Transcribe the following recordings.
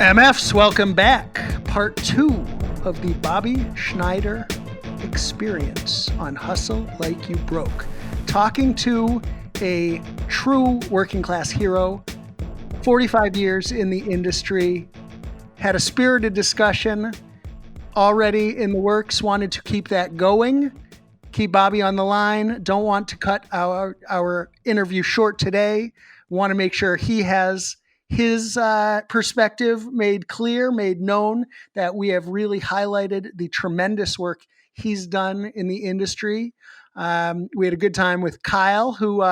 MFs, welcome back. Part 2 of the Bobby Schneider experience on Hustle Like You Broke. Talking to a true working class hero, 45 years in the industry, had a spirited discussion already in the works, wanted to keep that going, keep Bobby on the line, don't want to cut our interview short today, want to make sure he has his perspective made clear, made known, that we have really highlighted the tremendous work he's done in the industry. We had a good time with Kyle, who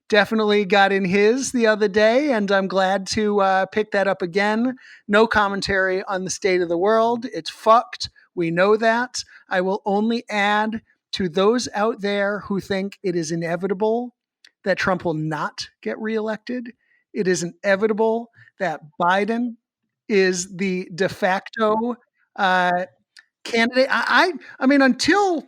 definitely got in his the other day, and I'm glad to pick that up again. No commentary on the state of the world. It's fucked. We know that. I will only add to those out there who think it is inevitable that Trump will not get reelected. It is inevitable that Biden is the de facto candidate. I mean, until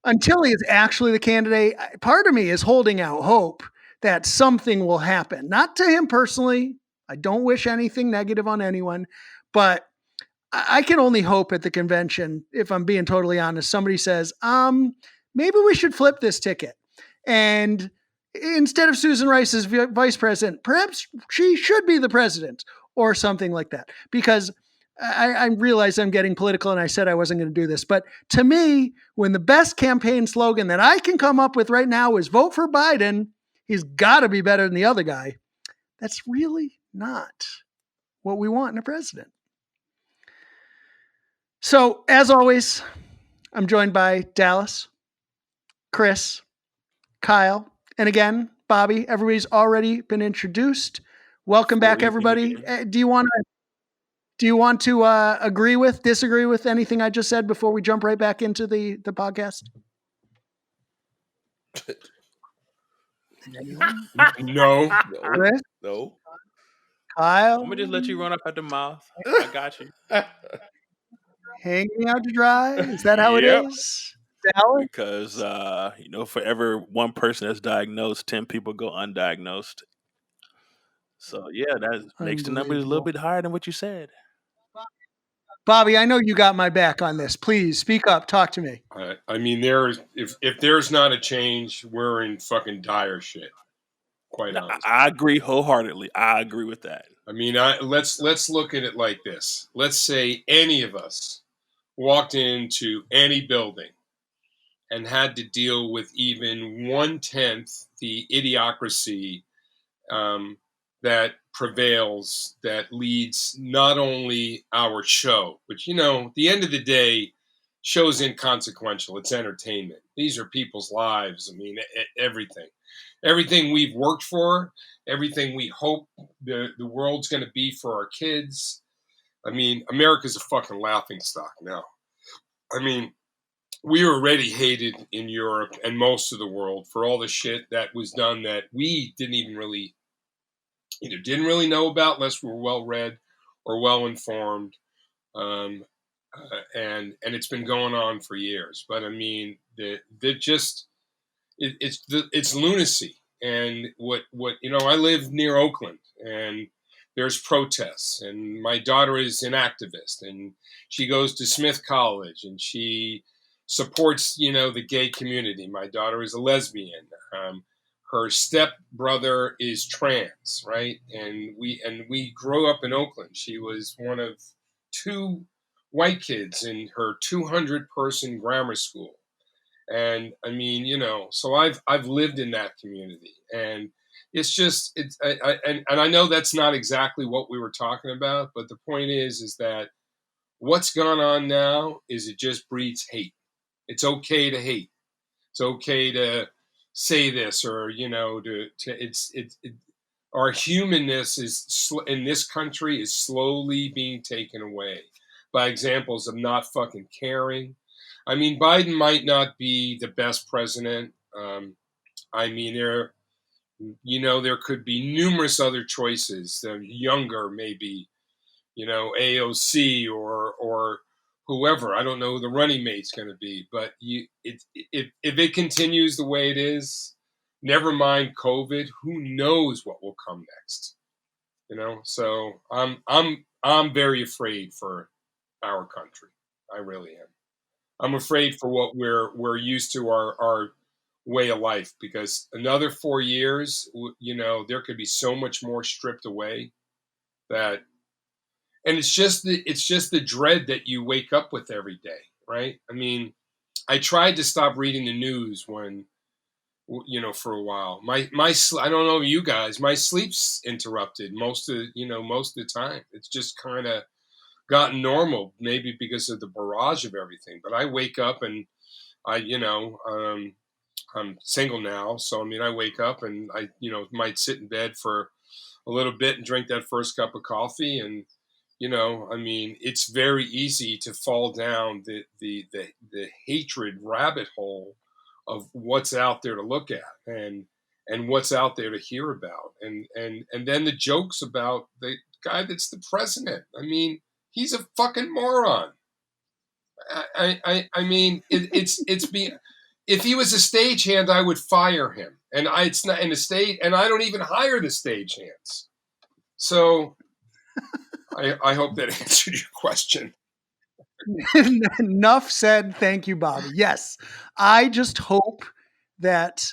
he is actually the candidate, part of me is holding out hope that something will happen. Not to him personally. I don't wish anything negative on anyone, but I can only hope at the convention, if I'm being totally honest, somebody says, maybe we should flip this ticket. And instead of Susan Rice as vice president, perhaps she should be the president or something like that. Because I realize I'm getting political and I said I wasn't going to do this. But to me, when the best campaign slogan that I can come up with right now is vote for Biden, he's got to be better than the other guy. That's really not what we want in a president. So, as always, I'm joined by Dallas, Chris, Kyle, and again, Bobby. Everybody's already been introduced. Welcome back, everybody. Do you want to agree with, disagree with anything I just said before we jump right back into the podcast? No. Chris? No. Kyle? I'm gonna just let you run up at the mouth. I got you. Hang me out to dry? Is that how it is? Dallas? Because for every one person that's diagnosed, 10 people go undiagnosed. So yeah, that makes the numbers a little bit higher than what you said. Bobby, I know you got my back on this. Please speak up. Talk to me. I mean, if there's not a change, we're in fucking dire shit. Quite honestly, I agree wholeheartedly. I agree with that. I mean, let's look at it like this. Let's say any of us walked into any building and had to deal with even 1/10 the idiocracy that prevails, that leads not only our show, but at the end of the day, show's inconsequential. It's entertainment. These are people's lives. I mean, everything we've worked for, everything we hope the world's going to be for our kids. I mean, America's a fucking laughingstock now. I mean, we were already hated in Europe and most of the world for all the shit that was done that we didn't really know about unless we were well read or well informed, and it's been going on for years. But I mean, it's lunacy. And what I live near Oakland, and there's protests, and my daughter is an activist, and she goes to Smith College, and she supports the gay community. My daughter is a lesbian. Her stepbrother is trans, right? And we grew up in Oakland. She was one of 2 white kids in her 200-person grammar school. And I mean, so I've lived in that community, and I know that's not exactly what we were talking about, but the point is that what's going on now is it just breeds hate. It's okay to hate. It's okay to say this, or our humanness in this country is slowly being taken away by examples of not fucking caring. I mean, Biden might not be the best president. I mean, there could be numerous other choices. Younger, maybe, AOC or whoever. I don't know who the running mate's going to be, but if it continues the way it is, never mind COVID, who knows what will come next? So I'm very afraid for our country. I really am. I'm afraid for what we're used to, our way of life, because another 4 years, there could be so much more stripped away that, and it's just the dread that you wake up with every day, right? I mean, I tried to stop reading the news when, for a while. I don't know you guys, my sleep's interrupted most of the time. It's just kind of gotten normal, maybe because of the barrage of everything. But I wake up and I, I'm single now, so I mean, I wake up and I, might sit in bed for a little bit and drink that first cup of coffee, and I mean, it's very easy to fall down the hatred rabbit hole of what's out there to look at, and what's out there to hear about, and then the jokes about the guy that's the president. I mean, he's a fucking moron. I mean, it's being. If he was a stagehand, I would fire him, and it's not in the stage, and I don't even hire the stagehands. So I hope that answered your question. Enough said. Thank you, Bobby. Yes, I just hope that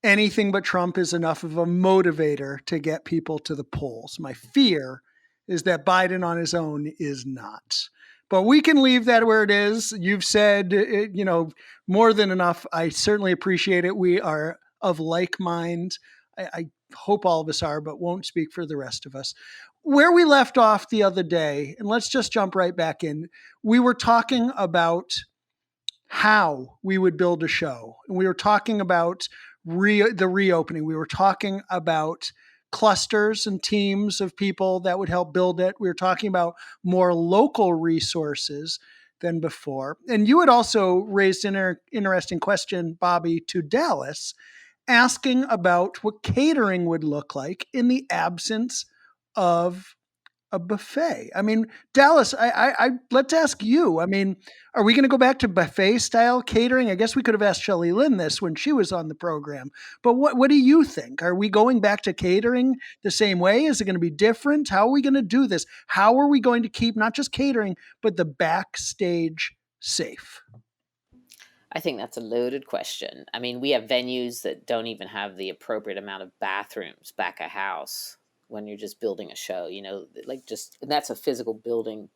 anything but Trump is enough of a motivator to get people to the polls. My fear is that Biden on his own is not. But we can leave that where it is. You've said, more than enough. I certainly appreciate it. We are of like mind. I hope all of us are, but won't speak for the rest of us. Where we left off the other day, and let's just jump right back in, we were talking about how we would build a show. And we were talking about the reopening. We were talking about clusters and teams of people that would help build it. We were talking about more local resources than before. And you had also raised an interesting question, Bobby, to Dallas, asking about what catering would look like in the absence of a buffet. I mean, Dallas, I let's ask you. I mean, are we going to go back to buffet style catering? I guess we could have asked Shelley Lynn this when she was on the program. But what do you think? Are we going back to catering the same way? Is it going to be different? How are we going to do this? How are we going to keep not just catering, but the backstage safe? I think that's a loaded question. I mean, we have venues that don't even have the appropriate amount of bathrooms back a house when you're just building a show, and that's a physical building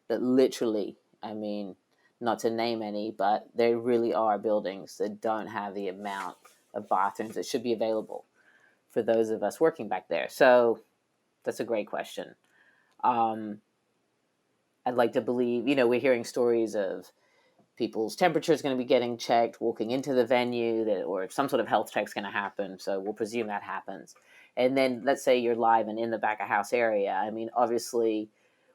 that literally, I mean, not to name any, but there really are buildings that don't have the amount of bathrooms that should be available for those of us working back there. So that's a great question. I'd like to believe, we're hearing stories of people's temperature is going to be getting checked, walking into the venue, or some sort of health check is going to happen. So we'll presume that happens. And then let's say you're live and in the back of house area. I mean, obviously,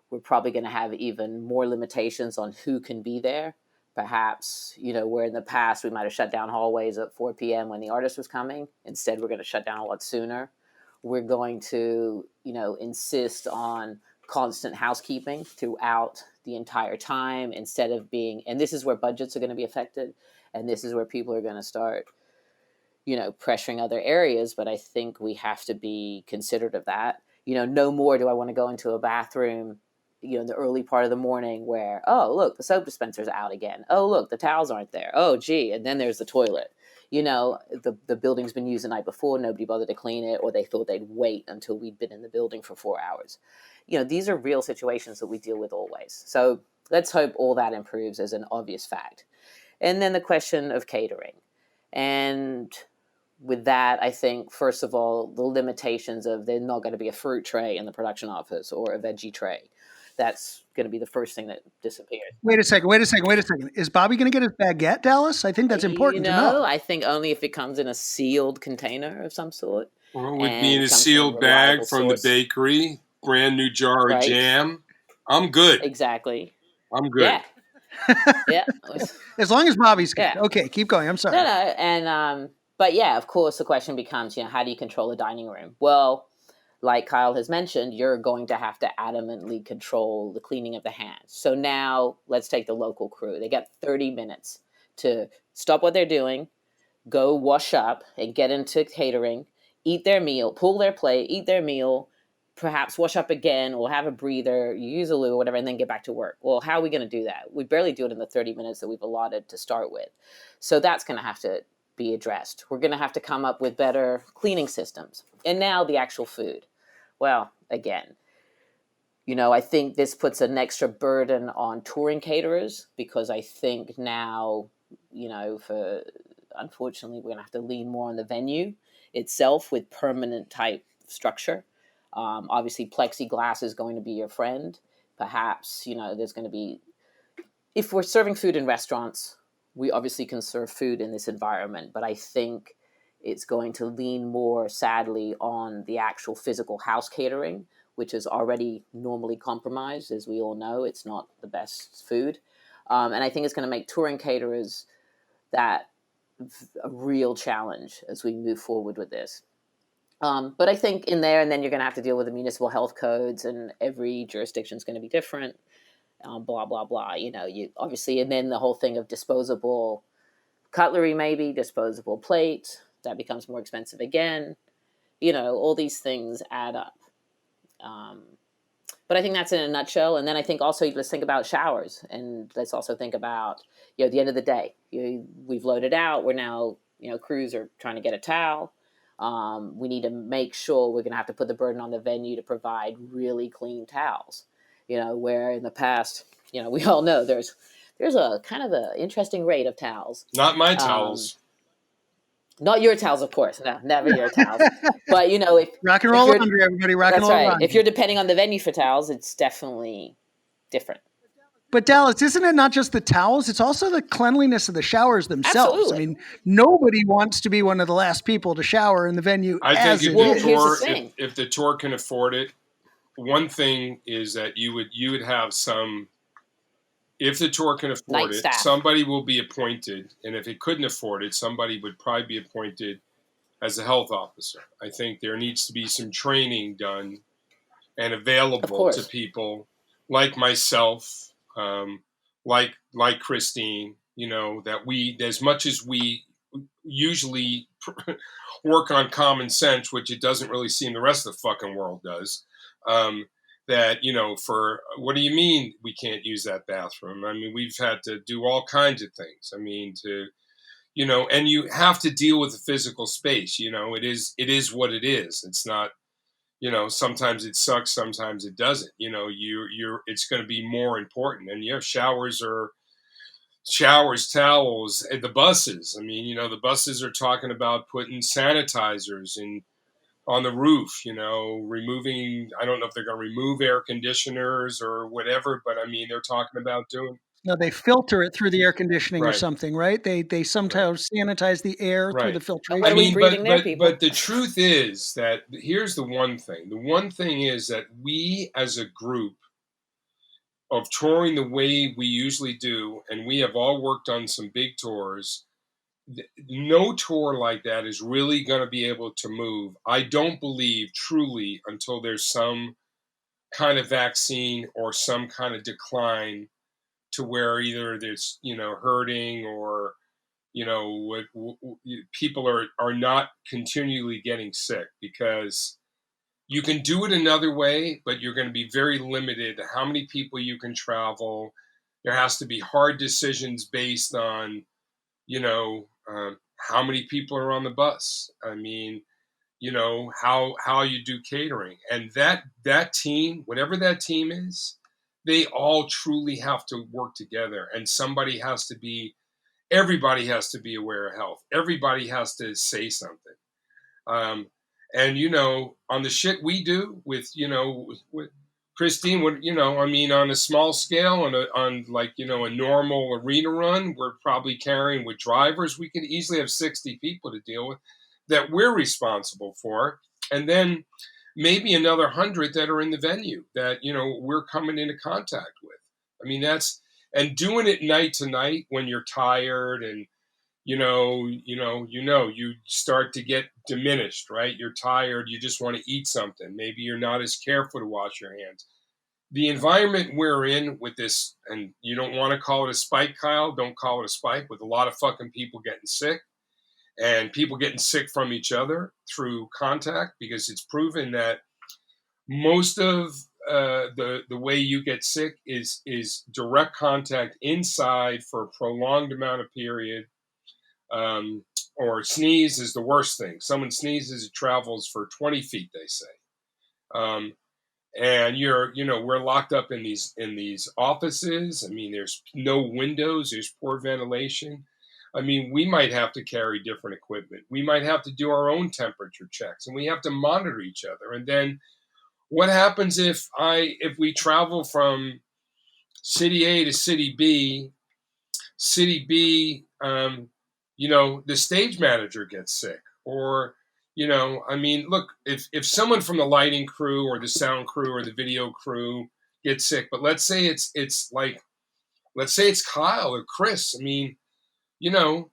we're probably going to have even more limitations on who can be there. Perhaps, where in the past we might have shut down hallways at 4 p.m. when the artist was coming. Instead, we're going to shut down a lot sooner. We're going to, insist on constant housekeeping throughout the entire time instead of and this is where budgets are going to be affected. And this is where people are going to start pressuring other areas, but I think we have to be considerate of that. No more do I want to go into a bathroom, in the early part of the morning where, oh, look, the soap dispenser's out again. Oh, look, the towels aren't there. Oh, gee. And then there's the toilet. The building's been used the night before. Nobody bothered to clean it, or they thought they'd wait until we'd been in the building for 4 hours. These are real situations that we deal with always. So let's hope all that improves as an obvious fact. And then the question of catering. And with that, I think, first of all, the limitations of there's not going to be a fruit tray in the production office or a veggie tray. That's going to be the first thing that disappears. Wait a second. Is Bobby going to get his baguette, Dallas? I think that's important to know. I think only if it comes in a sealed container of some sort. Or it would be in a sealed bag from the bakery, brand new jar of jam. I'm good. Exactly. I'm good. Yeah. As long as Bobby's good. Yeah. Okay, keep going. I'm sorry. No, and but yeah, of course, the question becomes, how do you control a dining room? Well, like Kyle has mentioned, you're going to have to adamantly control the cleaning of the hands. So now let's take the local crew. They got 30 minutes to stop what they're doing, go wash up and get into catering, eat their meal, pull their plate, eat their meal, perhaps wash up again or have a breather, you use a loo or whatever, and then get back to work. Well, how are we going to do that? We barely do it in the 30 minutes that we've allotted to start with. So that's going to have to be addressed. We're going to have to come up with better cleaning systems. And now the actual food. Well, again, I think this puts an extra burden on touring caterers, because I think now, unfortunately, we're going to have to lean more on the venue itself with permanent type structure. Obviously, plexiglass is going to be your friend. Perhaps, there's going to be, if we're serving food in restaurants, we obviously can serve food in this environment, but I think it's going to lean more, sadly, on the actual physical house catering, which is already normally compromised. As we all know, it's not the best food. And I think it's going to make touring caterers that a real challenge as we move forward with this. But I think in there, and then you're going to have to deal with the municipal health codes, and every jurisdiction is going to be different. Blah, blah, blah, you obviously, and then the whole thing of disposable cutlery, maybe disposable plates, that becomes more expensive again. All these things add up. But I think that's in a nutshell. And then I think also let's think about showers, and let's also think about, at the end of the day, we've loaded out. We're now, crews are trying to get a towel. We need to make sure we're going to have to put the burden on the venue to provide really clean towels. Where in the past, we all know there's a kind of an interesting rate of towels. Not my towels. Not your towels, of course. No, never your towels. But, if rock and roll laundry, everybody, rock and roll laundry. If you're depending on the venue for towels, it's definitely different. But Dallas, isn't it not just the towels? It's also the cleanliness of the showers themselves. Absolutely. I mean, nobody wants to be one of the last people to shower in the venue. I think if the tour can afford it, one thing is that you would have some. If the tour can afford it, somebody will be appointed, and if it couldn't afford it, somebody would probably be appointed as a health officer. I think there needs to be some training done and available to people like myself, like Christine. That we, as much as we usually work on common sense, which it doesn't really seem the rest of the fucking world does. That, for what do you mean we can't use that bathroom? I mean, we've had to do all kinds of things. I mean, and you have to deal with the physical space. It is what it is. It's not, sometimes it sucks, sometimes it doesn't. It's going to be more important. And you have showers, towels, and the buses. I mean, the buses are talking about putting sanitizers on the roof, removing, I don't know if they're going to remove air conditioners or whatever, but I mean, they're talking about doing. No, they filter it through the air conditioning or something, right? They sometimes sanitize the air through the filtration. What are we breathing there, people? But the truth is that here's the one thing. The one thing is that we as a group of touring the way we usually do, and we have all worked on some big tours, no tour like that is really going to be able to move, I don't believe, truly, until there's some kind of vaccine or some kind of decline to where either there's, hurting or, people are not continually getting sick, because you can do it another way, but you're going to be very limited to how many people you can travel. There has to be hard decisions based on, how many people are on the bus. I mean, how you do catering, and that team, whatever that team is, they all truly have to work together, and everybody has to be aware of health. Everybody has to say something. And on the shit we do with Christine, on a small scale, on a normal arena run, we're probably carrying with drivers. We can easily have 60 people to deal with that we're responsible for. And then maybe another 100 that are in the venue that, we're coming into contact with. I mean, and doing it night to night when you're tired and, you start to get diminished, right? You're tired. You just want to eat something. Maybe you're not as careful to wash your hands. The environment we're in with this, and you don't want to call it a spike, Kyle, don't call it a spike, with a lot of fucking people getting sick and people getting sick from each other through contact, because it's proven that most of the way you get sick is direct contact inside for a prolonged amount of period. Or sneeze is the worst thing. Someone sneezes, it travels for 20 feet, they say. And we're locked up in these offices. I mean, there's no windows, there's poor ventilation. I mean, we might have to carry different equipment. We might have to do our own temperature checks, and we have to monitor each other. And then what happens if we travel from city A to city B? City B, the stage manager gets sick, or I mean, look, if someone from the lighting crew or the sound crew or the video crew gets sick, but let's say it's Kyle or Chris. I mean, do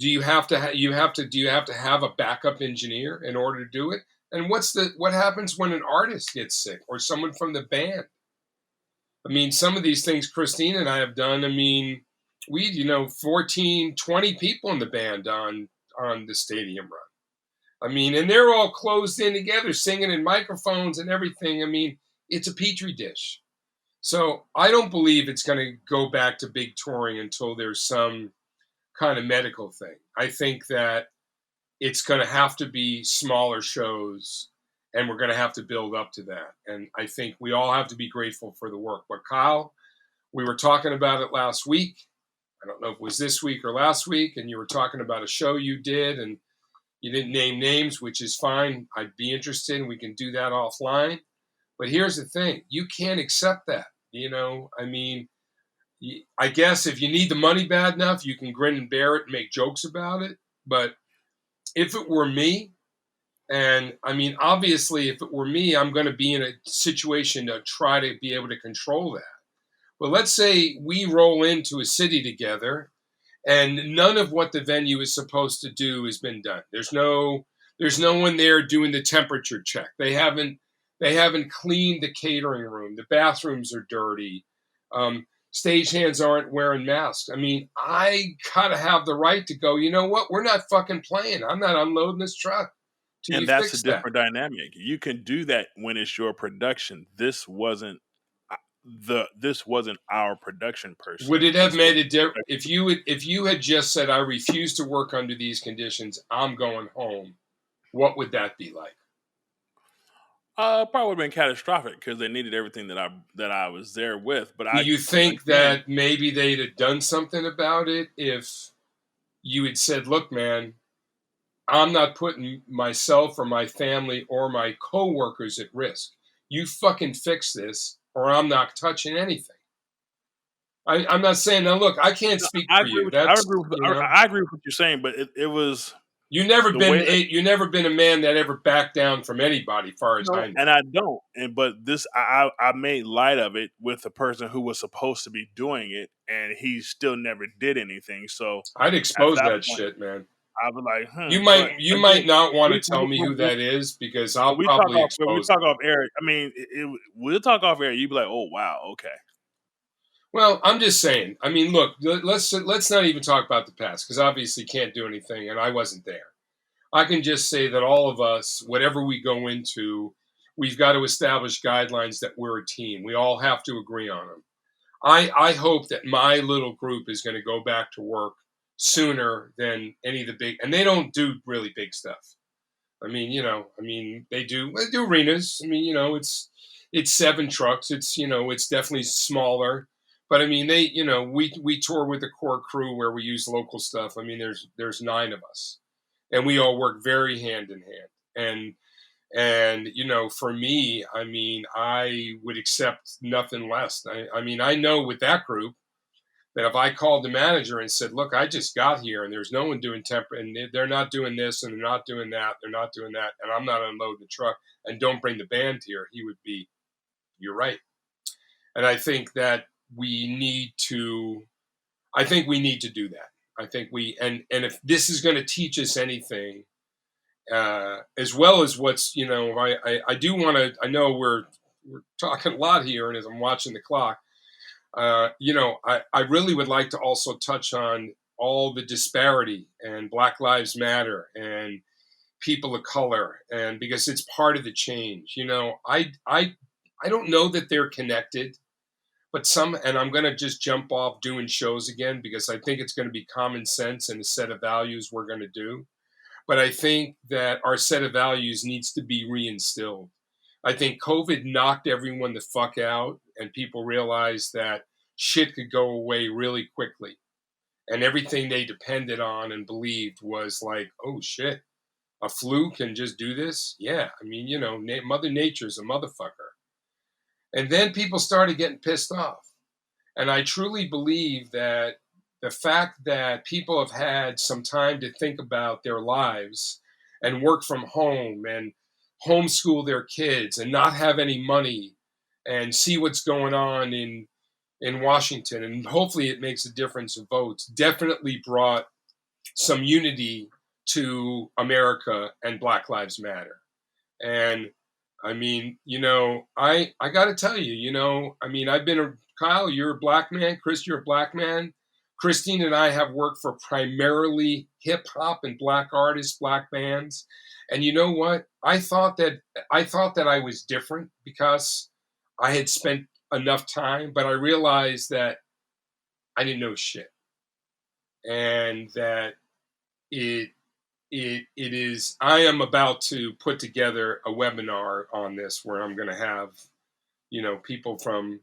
you have to have a backup engineer in order to do it? And what happens when an artist gets sick or someone from the band? I mean, some of these things Christine and I have done. I mean, we 14, 20 people in the band on the stadium run. I mean, and they're all closed in together, singing in microphones and everything. I mean, it's a petri dish. So I don't believe it's going to go back to big touring until there's some kind of medical thing. I think that it's going to have to be smaller shows, and we're going to have to build up to that. And I think we all have to be grateful for the work. But Kyle, we were talking about it last week. I don't know if it was this week or last week, and you were talking about a show you did, and you didn't name names, which is fine. I'd be interested, and we can do that offline. But here's the thing. You can't accept that. I mean, I guess if you need the money bad enough, you can grin and bear it and make jokes about it. But if it were me, and I mean, obviously, if it were me, I'm going to be in a situation to try to be able to control that. But let's say we roll into a city together and none of what the venue is supposed to do has been done. There's no one there doing the temperature check. They haven't cleaned the catering room. The bathrooms are dirty. Stagehands aren't wearing masks. I mean, I gotta have the right to go, you know what? We're not fucking playing. I'm not unloading this truck. And that's a different dynamic. You can do that when it's your production. This wasn't our production person. Would it have made a difference if you had just said, I refuse to work under these conditions, I'm going home? What would that be like? Probably would have been catastrophic because they needed everything that I was there with. But do you think that maybe they'd have done something about it if you had said, look, man, I'm not putting myself or my family or my coworkers at risk. You fucking fix this or I'm not touching anything. I'm not saying, now look, I can't speak for you. I agree with what you're saying, but it was... You've never been a man that ever backed down from anybody, far as I know. And I don't. But this, I made light of it with the person who was supposed to be doing it, and he still never did anything. So I'd expose that shit, man. I was like, You might not want to tell me who that is because I'll probably expose. We talk off air. I mean, we'll talk off air. You'd be like, oh wow, okay. Well, I'm just saying. I mean, look, let's not even talk about the past because obviously can't do anything, and I wasn't there. I can just say that all of us, whatever we go into, we've got to establish guidelines that we're a team. We all have to agree on them. I hope that my little group is going to go back to work sooner than any of the big, and they don't do really big stuff. I mean, they do arenas. I mean, it's 7 trucks. It's definitely smaller. But I mean, we tour with the core crew where we use local stuff. I mean, there's 9 of us, and we all work very hand in hand. And for me, I mean, I would accept nothing less. I mean, I know with that group that if I called the manager and said, "Look, I just got here, and there's no one doing temp, and they're not doing this, and they're not doing that, they're not doing that, and I'm not unloading the truck, and don't bring the band here," he would be, "You're right." And I think that we need to do that. I think and if this is going to teach us anything, as well as what's, I do want to, I know we're talking a lot here, and as I'm watching the clock, I really would like to also touch on all the disparity and Black Lives Matter and people of color, and because it's part of the change. I don't know that they're connected, but and I'm going to just jump off doing shows again because I think it's going to be common sense and a set of values we're going to do. But I think that our set of values needs to be reinstilled. I think COVID knocked everyone the fuck out, and people realized that shit could go away really quickly. And everything they depended on and believed was like, oh shit, a flu can just do this? Yeah, I mean, Mother Nature's a motherfucker. And then people started getting pissed off. And I truly believe that the fact that people have had some time to think about their lives and work from home and homeschool their kids and not have any money and see what's going on in Washington, and hopefully it makes a difference in votes, definitely brought some unity to America and Black Lives Matter. And I mean, I got to tell you, I've been Kyle, you're a black man. Chris, you're a black man. Christine and I have worked for primarily hip hop and black artists, black bands. And you know what? I thought that I was different because I had spent enough time, but I realized that I didn't know shit. And that it is, I am about to put together a webinar on this where I'm going to have, people from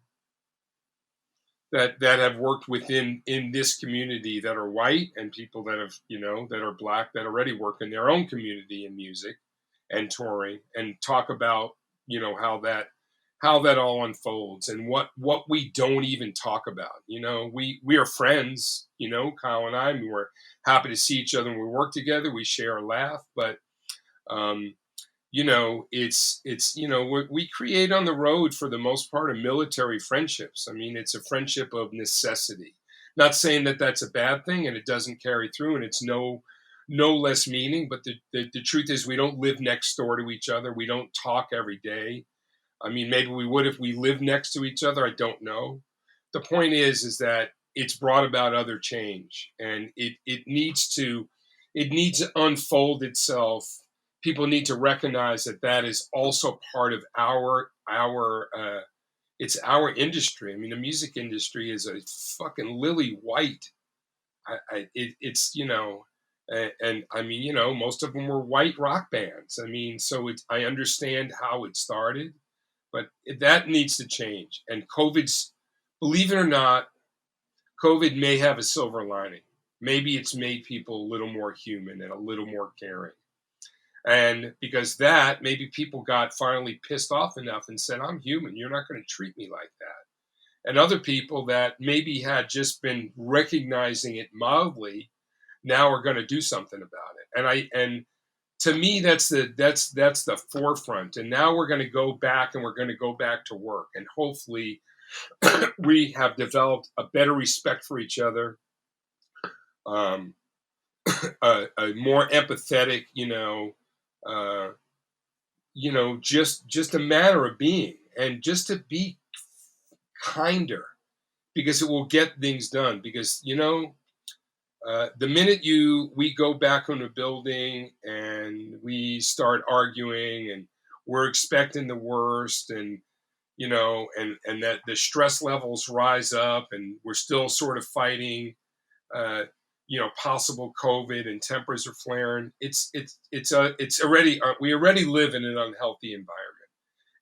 that have worked in this community that are white, and people that have, that are black, that already work in their own community in music and touring, and talk about, how that all unfolds and what we don't even talk about. We are friends, Kyle and I, we're happy to see each other and we work together, we share a laugh, but we create on the road for the most part a military friendships. I mean, it's a friendship of necessity. Not saying that that's a bad thing and it doesn't carry through and it's no less meaning, but the truth is we don't live next door to each other. We don't talk every day. I mean, maybe we would if we lived next to each other. I don't know. The point is that it's brought about other change, and it needs to unfold itself. People need to recognize that is also part of it's our industry. I mean, the music industry is a fucking lily white. And I mean, most of them were white rock bands. I mean, so I understand how it started. But that needs to change. And believe it or not, COVID may have a silver lining. Maybe it's made people a little more human and a little more caring. And because maybe people got finally pissed off enough and said, I'm human. You're not going to treat me like that. And other people that maybe had just been recognizing it mildly now are going to do something about it. And to me, that's the forefront. And now we're going to go back to work. And hopefully we have developed a better respect for each other, a more empathetic, just a matter of being, and just to be kinder, because it will get things done. Because, the minute we go back on a building and we start arguing and we're expecting the worst, and and that the stress levels rise up and we're still sort of fighting possible COVID and tempers are flaring, we already live in an unhealthy environment.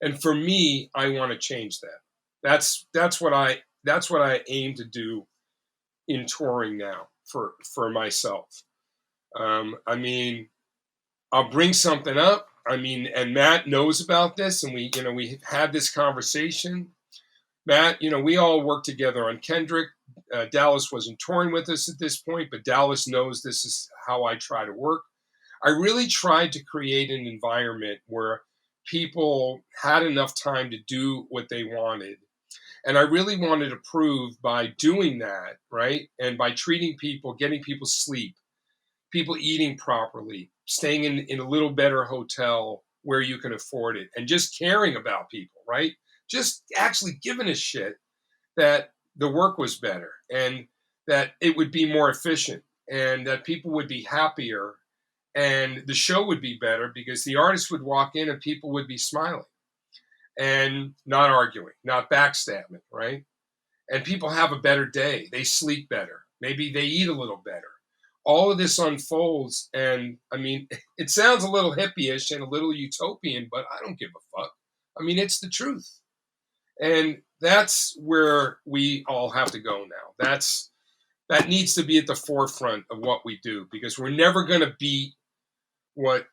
And for me, I want to change that. That's what I aim to do in touring now for myself. I mean, I'll bring something up. I mean, and Matt knows about this, and we had this conversation. Matt, we all work together on Kendrick. Dallas wasn't touring with us at this point, but Dallas knows this is how I try to work. I really tried to create an environment where people had enough time to do what they wanted. And I really wanted to prove by doing that, right? And by treating people, getting people sleep, people eating properly, staying in a little better hotel where you can afford it, and just caring about people, right? Just actually giving a shit that the work was better and that it would be more efficient and that people would be happier and the show would be better because the artist would walk in and people would be smiling and not arguing, not backstabbing, right? And people have a better day. They sleep better. Maybe they eat a little better. All of this unfolds, and I mean, it sounds a little hippie-ish and a little utopian, but I don't give a fuck. I mean, it's the truth. And that's where we all have to go now. That needs to be at the forefront of what we do, because we're never going to beat what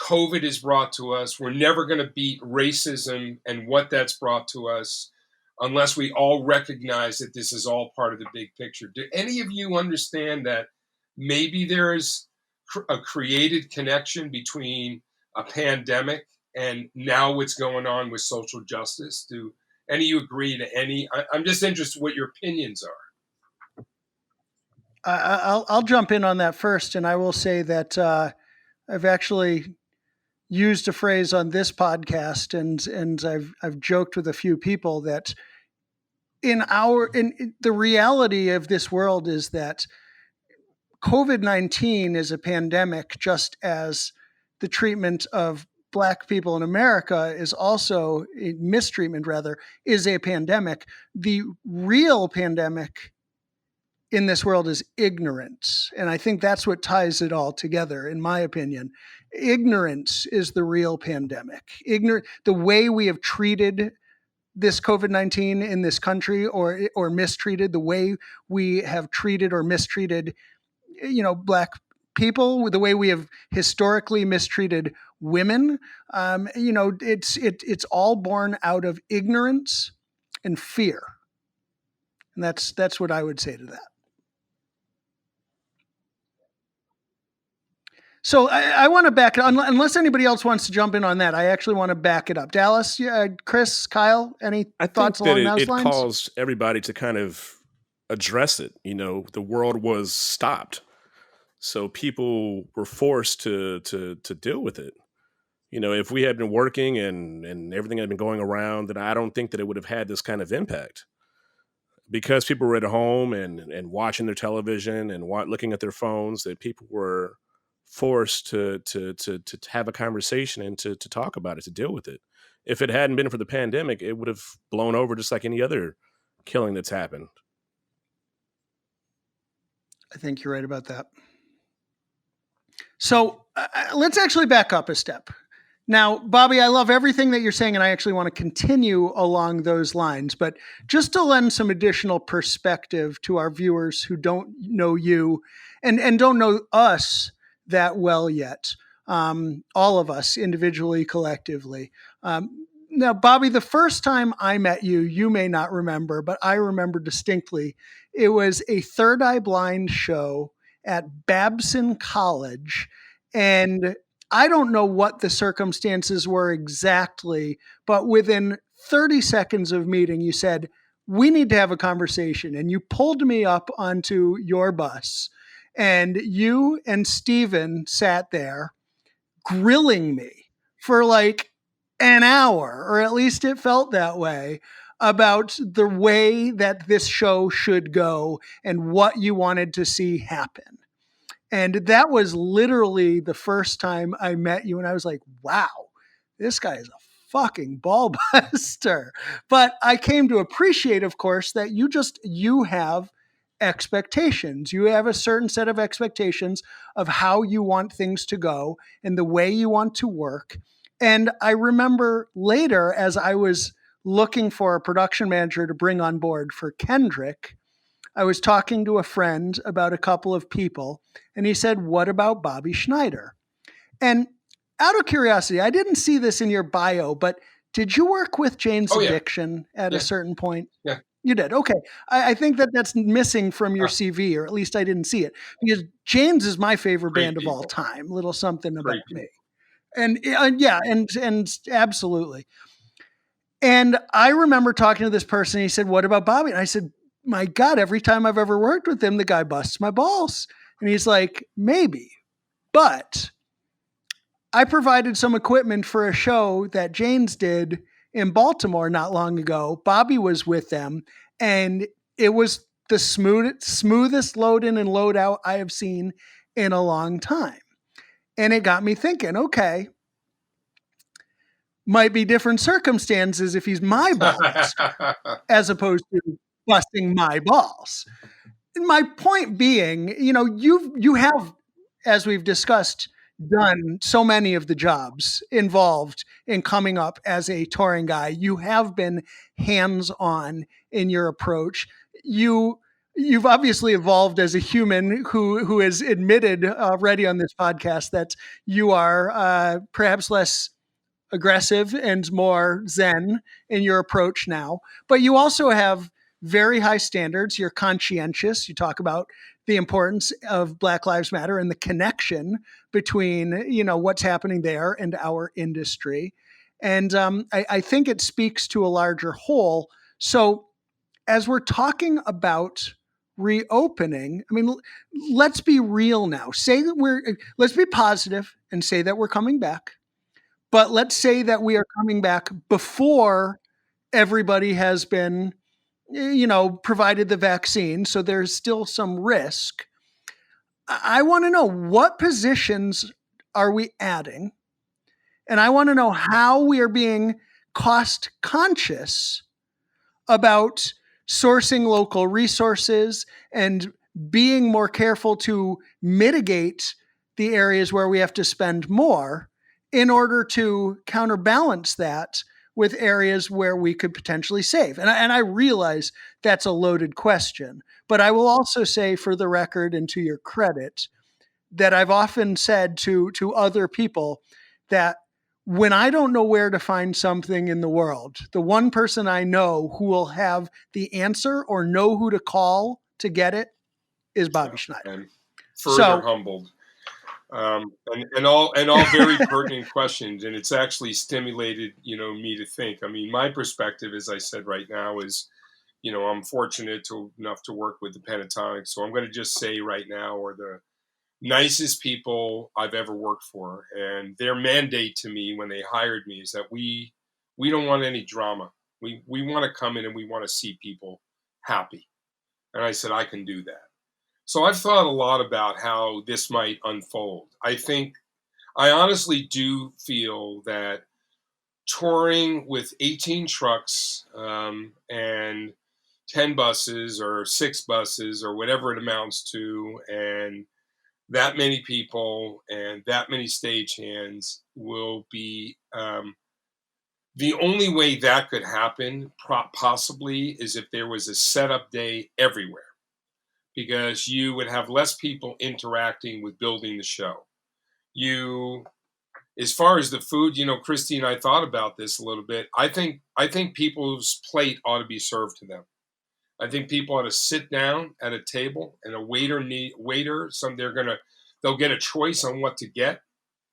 COVID has brought to us. We're never going to beat racism and what that's brought to us unless we all recognize that this is all part of the big picture. Do any of you understand that maybe there is a created connection between a pandemic and now what's going on with social justice? Do any of you agree to any? I'm just interested in what your opinions are. I'll jump in on that first, and I will say that I've actually used a phrase on this podcast, and I've joked with a few people that in the reality of this world is that COVID-19 is a pandemic, just as the treatment of Black people in America is also mistreatment, rather, is a pandemic. The real pandemic in this world is ignorance. And I think that's what ties it all together, in my opinion. Ignorance is the real pandemic. The way we have treated this COVID-19 in this country, or mistreated, the way we have treated or mistreated, Black people, the way we have historically mistreated women, it's all born out of ignorance and fear. And that's what I would say to that. So I want to back it up, unless anybody else wants to jump in on that. I actually want to back it up. Dallas, Chris, Kyle, any thoughts along those lines? I think that it caused everybody to kind of address it. The world was stopped, so people were forced to deal with it. If we had been working and everything had been going around, then I don't think that it would have had this kind of impact. Because people were at home and watching their television and looking at their phones, that people were forced to have a conversation and to talk about it, to deal with it. If it hadn't been for the pandemic, it would have blown over just like any other killing that's happened. I think you're right about that. So let's actually back up a step. Now, Bobby, I love everything that you're saying, and I actually want to continue along those lines. But just to lend some additional perspective to our viewers who don't know you and don't know us that well yet, all of us individually, collectively. Now, Bobby, the first time I met you, you may not remember, but I remember distinctly. It was a Third Eye Blind show at Babson College, and I don't know what the circumstances were exactly, but within 30 seconds of meeting, you said, we need to have a conversation. And you pulled me up onto your bus, and you and Steven sat there grilling me for like an hour, or at least it felt that way, about the way that this show should go and what you wanted to see happen. And that was literally the first time I met you. And I was like, wow, this guy is a fucking ball buster. But I came to appreciate, of course, that you have expectations. You have a certain set of expectations of how you want things to go and the way you want to work. And I remember later, as I was looking for a production manager to bring on board for Kendrick, I was talking to a friend about a couple of people, and he said, what about Bobby Schneider? And out of curiosity, I didn't see this in your bio, but did you work with Jane's Addiction at a certain point? Yeah. You did. Okay. I think that's missing from your CV, or at least I didn't see it, because Jane's is my favorite band of all time. Little something about me. And and absolutely. And I remember talking to this person. He said, what about Bobby? And I said, my God, every time I've ever worked with him, the guy busts my balls. And he's like, maybe, but I provided some equipment for a show that Jane's did in Baltimore not long ago. Bobby was with them, and it was the smoothest load in and load out I have seen in a long time. And it got me thinking, okay, might be different circumstances if he's my balls as opposed to busting my balls. And my point being, you have, as we've discussed, done so many of the jobs involved in coming up as a touring guy. You have been hands-on in your approach. You've obviously evolved as a human who has admitted already on this podcast that you are perhaps less aggressive and more zen in your approach now. But you also have very high standards. You're conscientious. You talk about the importance of Black Lives Matter and the connection between, what's happening there and our industry. And I think it speaks to a larger whole. So as we're talking about reopening, I mean, let's be real now. Let's be positive and say that we're coming back. But let's say that we are coming back before everybody has been, provided the vaccine. So there's still some risk. I want to know, what positions are we adding? And I want to know how we are being cost conscious about sourcing local resources and being more careful to mitigate the areas where we have to spend more in order to counterbalance that with areas where we could potentially save. And I realize that's a loaded question, but I will also say, for the record and to your credit, that I've often said to other people that when I don't know where to find something in the world, the one person I know who will have the answer or know who to call to get it is Bobby Schneider. And further humbled. And all very pertinent questions, and it's actually stimulated me to think. I mean, my perspective, as I said right now, is I'm fortunate enough to work with the Pentatonic, so I'm going to just say right now, are the nicest people I've ever worked for, and their mandate to me when they hired me is that we don't want any drama. We want to come in and we want to see people happy, and I said I can do that. So I've thought a lot about how this might unfold. I honestly do feel that touring with 18 trucks and 10 buses or 6 buses or whatever it amounts to, and that many people and that many stagehands will be the only way that could happen possibly is if there was a setup day everywhere, because you would have less people interacting with building the show. As far as the food, Christy and I thought about this a little bit. I think people's plate ought to be served to them. I think people ought to sit down at a table, and a waiter, they'll get a choice on what to get.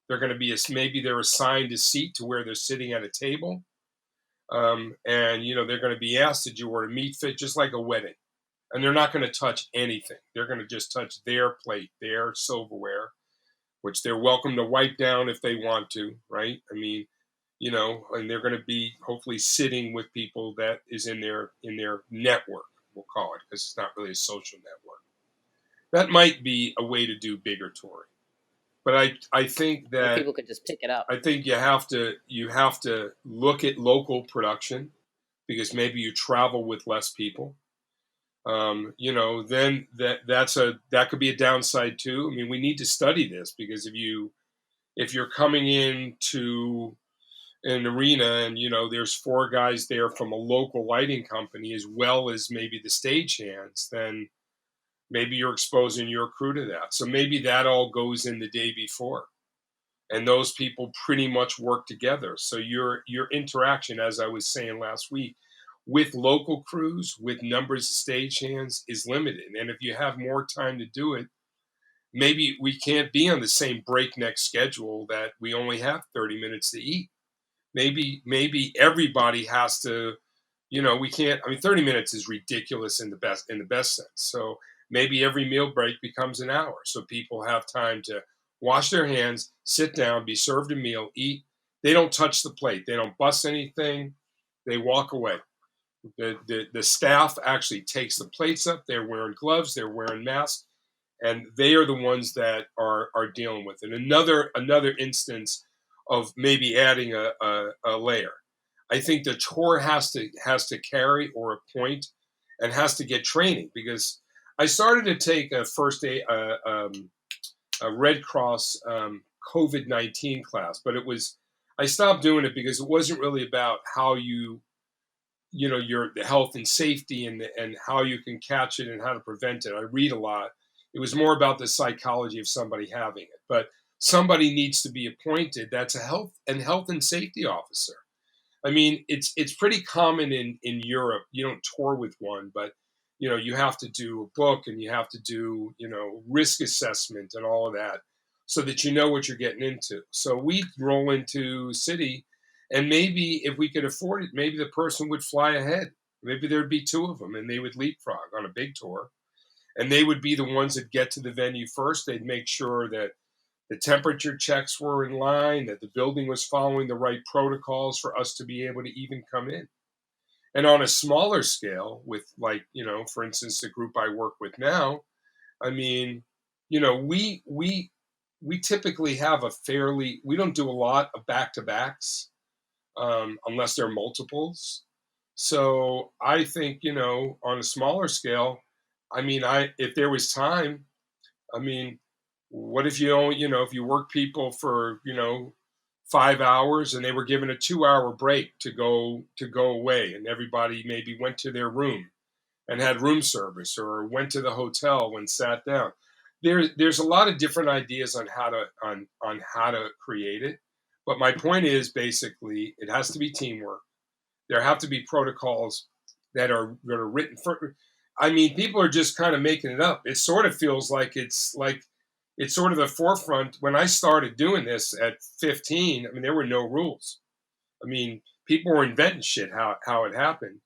They're going to be maybe they're assigned a seat to where they're sitting at a table, and they're going to be asked, "Did you order meat fit?" Just like a wedding. And they're not going to touch anything. They're going to just touch their plate, their silverware, which they're welcome to wipe down if they want to, right? I mean, and they're going to be hopefully sitting with people that is in their network, we'll call it, because it's not really a social network. That might be a way to do bigger touring. But I think that people could just pick it up. I think you have to look at local production, because maybe you travel with less people. Then that could be a downside too. I mean, we need to study this, because if you're coming into an arena and there's 4 guys there from a local lighting company as well as maybe the stagehands, then maybe you're exposing your crew to that. So maybe that all goes in the day before, and those people pretty much work together. So your interaction, as I was saying last week, with local crews, with numbers of stagehands, is limited. And if you have more time to do it, maybe we can't be on the same breakneck schedule that we only have 30 minutes to eat. Maybe everybody has to, we can't. I mean, 30 minutes is ridiculous in the best sense. So maybe every meal break becomes an hour, so people have time to wash their hands, sit down, be served a meal, eat. They don't touch the plate. They don't bust anything. They walk away. The staff actually takes the plates up. They're wearing gloves. They're wearing masks. and they are the ones that are dealing with it. Another instance of maybe adding a layer. I think the tour has to carry or appoint and has to get training, because I started to take a first aid, a Red Cross COVID-19 class, but I stopped doing it because it wasn't really about how the health and safety and how you can catch it and how to prevent it. I read a lot. It was more about the psychology of somebody having it. But somebody needs to be appointed that's a health and safety officer. I mean, it's pretty common in Europe. You don't tour with one, but you have to do a book and you have to do risk assessment and all of that, so that you know what you're getting into. So we roll into a city, and maybe if we could afford it, maybe the person would fly ahead. Maybe there'd be two of them, and they would leapfrog on a big tour, and they would be the ones that get to the venue first. They'd make sure that the temperature checks were in line, that the building was following the right protocols for us to be able to even come in. And on a smaller scale, with for instance, the group I work with now, I mean, we typically have we don't do a lot of back-to-backs unless they're multiples. So I think, on a smaller scale, I mean, if there was time, I mean, what if if you work people for, 5 hours and they were given a 2-hour break to go away, and everybody maybe went to their room and had room service, or went to the hotel and sat down. There's a lot of different ideas on how to create it. But my point is, basically, it has to be teamwork. There have to be protocols that are written for. I mean, people are just kind of making it up. It sort of feels like it's sort of the forefront. When I started doing this at 15, I mean, there were no rules. I mean, people were inventing shit how it happened.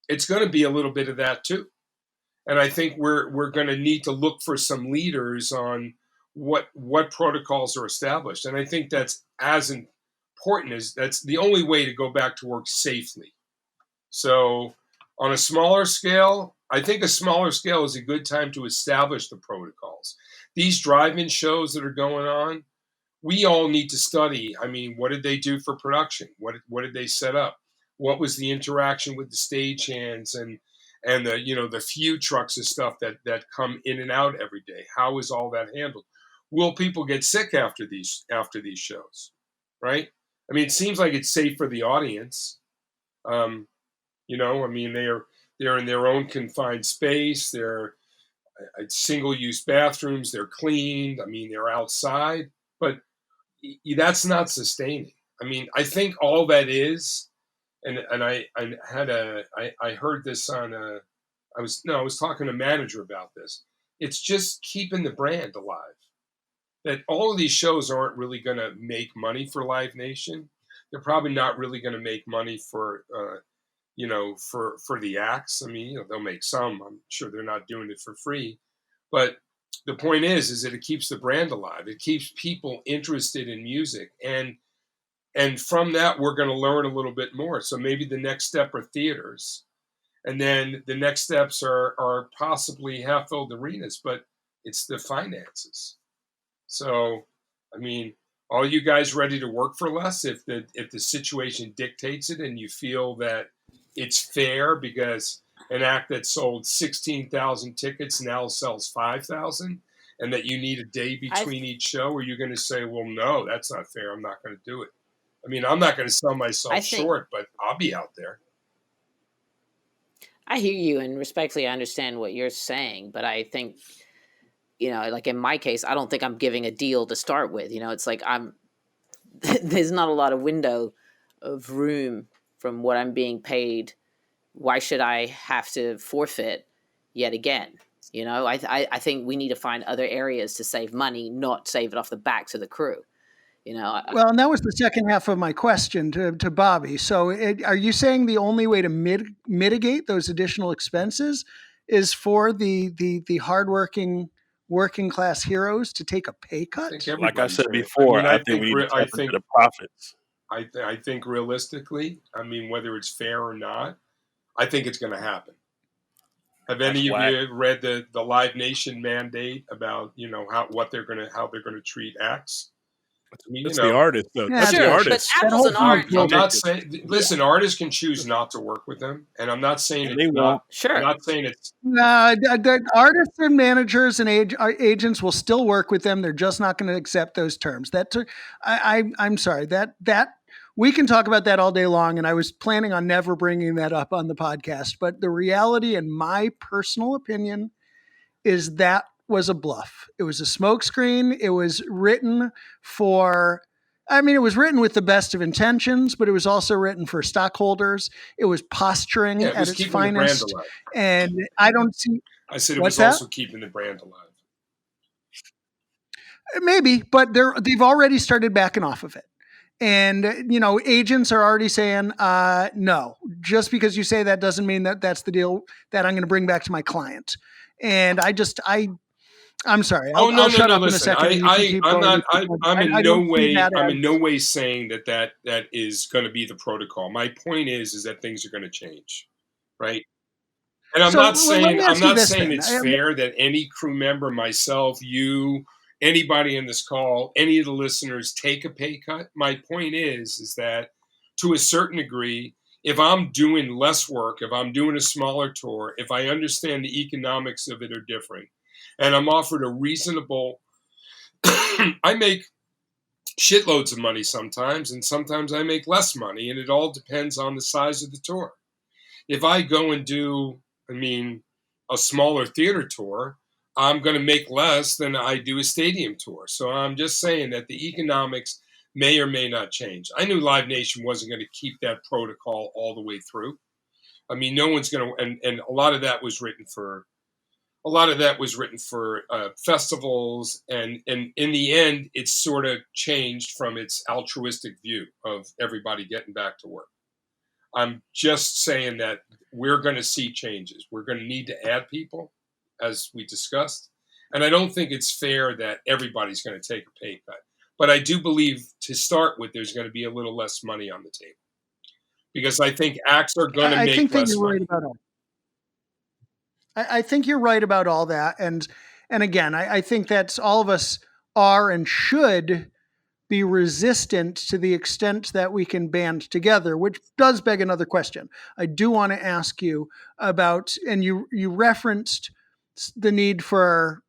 It's going to be a little bit of that too. And I think we're going to need to look for some leaders on what protocols are established. And I think that's as important as that's the only way to go back to work safely. So on a smaller scale, I think a smaller scale is a good time to establish the protocols. These drive-in shows that are going on, we all need to study. I mean, what did they do for production? What did they set up? What was the interaction with the stagehands and the few trucks and stuff that come in and out every day? How is all that handled? Will people get sick after these shows? Right? I mean, it seems like it's safe for the audience. I mean, they're in their own confined space. They're single-use bathrooms. They're cleaned. I mean, they're outside, but that's not sustaining. I mean, I think all that is, and I heard this on I was talking to a manager about this. It's just keeping the brand alive. That all of these shows aren't really going to make money for Live Nation. They're probably not really going to make money for the acts. I mean, they'll make some. I'm sure they're not doing it for free. But the point is that it keeps the brand alive. It keeps people interested in music. And from that, we're going to learn a little bit more. So maybe the next step are theaters. And then the next steps are possibly half-filled arenas, but it's the finances. So, I mean, are you guys ready to work for less if the situation dictates it and you feel that it's fair because an act that sold 16,000 tickets now sells 5,000, and that you need a day between each show? Or you're going to say, well, no, that's not fair. I'm not going to do it. I mean, I'm not going to sell myself short, but I'll be out there. I hear you, and respectfully, I understand what you're saying, but I think, like in my case, I don't think I'm giving a deal to start with. It's like there's not a lot of window of room from what I'm being paid. Why should I have to forfeit yet again? I think we need to find other areas to save money, not save it off the backs of the crew. Well, and that was the second half of my question to Bobby. So are you saying the only way to mitigate those additional expenses is for the hardworking working class heroes to take a pay cut? Like I said before, I think we need to tap into the profits. I think realistically, I mean, whether it's fair or not, I think it's going to happen. Have That's any of whack. you read the Live Nation mandate about how they're gonna treat acts? I mean, That's the artist, though. Yeah, That's the Sure, but artist. that apples whole and thing is I'm oranges. not ridiculous. saying. Listen, artists can choose not to work with them, and I'm not saying And it's they not. won't. I'm Sure. not saying it's. The artists and managers and agents will still work with them. They're just not going to accept those terms. I'm sorry. That we can talk about that all day long, and I was planning on never bringing that up on the podcast. But the reality, in my personal opinion, is that was a bluff. It was a smokescreen. It was written for. I mean, it was written with the best of intentions, but it was also written for stockholders. It was posturing Yeah, it at was its keeping the brand finest, alive. and I don't see. I said it What's was that? also keeping the brand alive. Maybe, but they've already started backing off of it. And, agents are already saying, no, just because you say that doesn't mean that that's the deal that I'm going to bring back to my client. And I'm sorry. Oh no, I'll no, shut no! up in a Listen, second and you can keep I'm going not. with your point. I'm in I no don't see way. that I'm as, in no way saying that is going to be the protocol. My point is that things are going to change, right? And I'm so not well, let saying me I'm ask you not this saying then. it's fair that any crew member, myself, you, anybody in this call, any of the listeners take a pay cut. My point is that to a certain degree, if I'm doing less work, if I'm doing a smaller tour, if I understand the economics of it are different, and I'm offered a reasonable, I make shitloads of money sometimes, and sometimes I make less money, and it all depends on the size of the tour. If I go and do, a smaller theater tour, I'm going to make less than I do a stadium tour. So I'm just saying that the economics may or may not change. I knew Live Nation wasn't going to keep that protocol all the way through. I mean, no one's going to, and a lot of that was written for festivals, and in the end, it's sort of changed from its altruistic view of everybody getting back to work. I'm just saying that we're going to see changes. We're going to need to add people, as we discussed, and I don't think it's fair that everybody's going to take a pay cut. But I do believe, to start with, there's going to be a little less money on the table, because I think acts are going to I make think that less you're right money. about all. I think you're right about all that. And again, I think that's all of us are and should be resistant to the extent that we can band together, which does beg another question. I do want to ask you about, and you referenced the need for,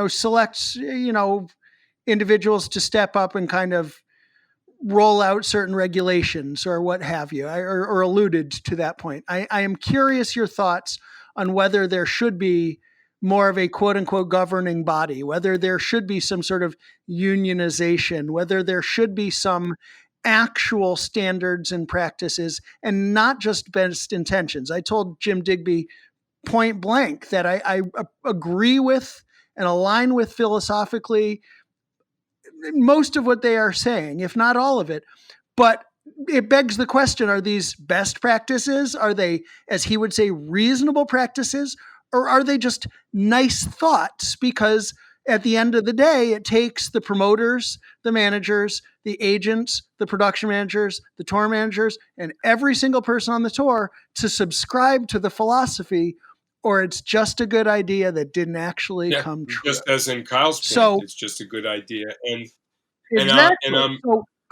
select, individuals to step up and kind of roll out certain regulations or what have you, or alluded to that point. I am curious your thoughts on whether there should be more of a quote unquote governing body, whether there should be some sort of unionization, whether there should be some actual standards and practices and not just best intentions. I told Jim Digby point blank that I agree with and align with philosophically most of what they are saying, if not all of it. But it begs the question, are these best practices? Are they, as he would say, reasonable practices? Or are they just nice thoughts? Because at the end of the day, it takes the promoters, the managers, the agents, the production managers, the tour managers, and every single person on the tour to subscribe to the philosophy, or it's just a good idea that didn't actually come true. Just as in Kyle's point, So it's just a good idea. And exactly. I'm